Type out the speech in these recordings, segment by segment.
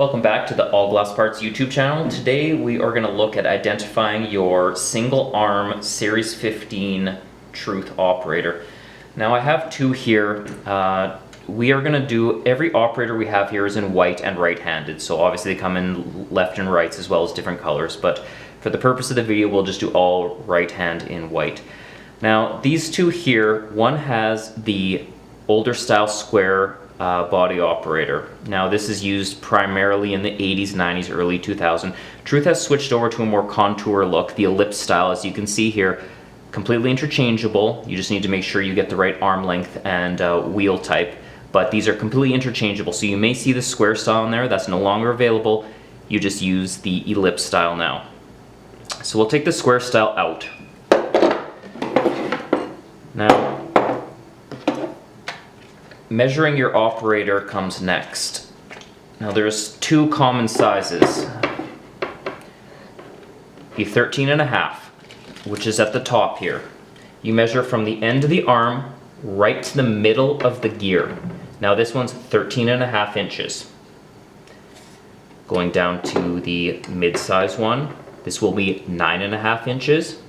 Welcome back to the All Glass Parts YouTube channel. Today we are going to look at identifying your single arm Series 15 Truth operator. Now I have two here. We are going to do, every operator we have here is in white and right-handed, so obviously they come in left and rights as well as different colors, but for the purpose of the video we'll just do all right hand in white. Now these two here, one has the older style square body operator. Now this is used primarily in the 80s, 90s, early 2000s. Truth has switched over to a more contour look, the ellipse style, as you can see here. Completely interchangeable. You just need to make sure you get the right arm length and wheel type. But these are completely interchangeable. So you may see the square style in there. That's no longer available. You just use the ellipse style now. So we'll take the square style out. Now, measuring your operator comes next. Now there's two common sizes. The 13.5, which is at the top here. You measure from the end of the arm right to the middle of the gear. Now this one's 13.5 inches. Going down to the mid-size one, this will be 9.5 inches.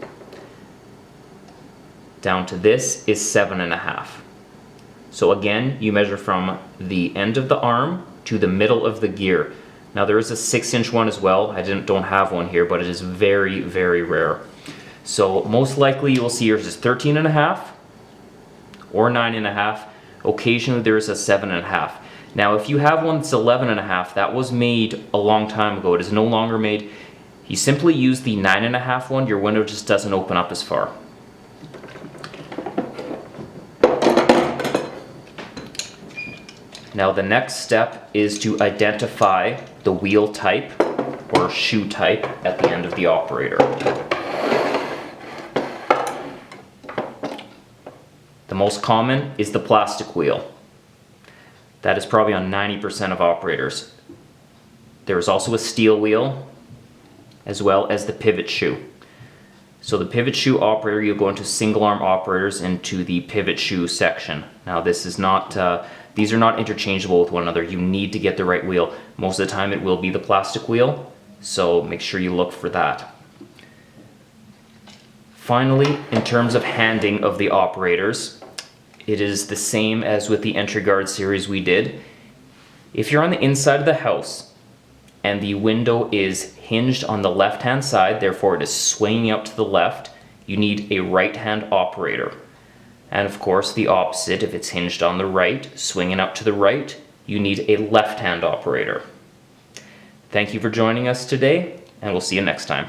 Down to this is 7.5. So again, you measure from the end of the arm to the middle of the gear. Now there is a 6-inch one as well. I don't have one here, but it is very, very rare. So most likely you will see yours is 13.5 or 9.5. Occasionally there is a 7.5. Now if you have one that's 11.5, that was made a long time ago. It is no longer made. You simply use the 9.5 one, your window just doesn't open up as far. Now the next step is to identify the wheel type or shoe type at the end of the operator. The most common is the plastic wheel. That is probably on 90% of operators. There is also a steel wheel as well as the pivot shoe. So the pivot shoe operator, you'll go into single arm operators into the pivot shoe section. Now this is not, these are not interchangeable with one another. You need to get the right wheel. Most of the time it will be the plastic wheel, so make sure you look for that. Finally, in terms of handing of the operators, it is the same as with the entry guard series we did. If you're on the inside of the house and the window is hinged on the left hand side, therefore it is swinging out to the left, you need a right hand operator. And of course the opposite, if it's hinged on the right, swinging up to the right, you need a left hand operator. Thank you for joining us today, and we'll see you next time.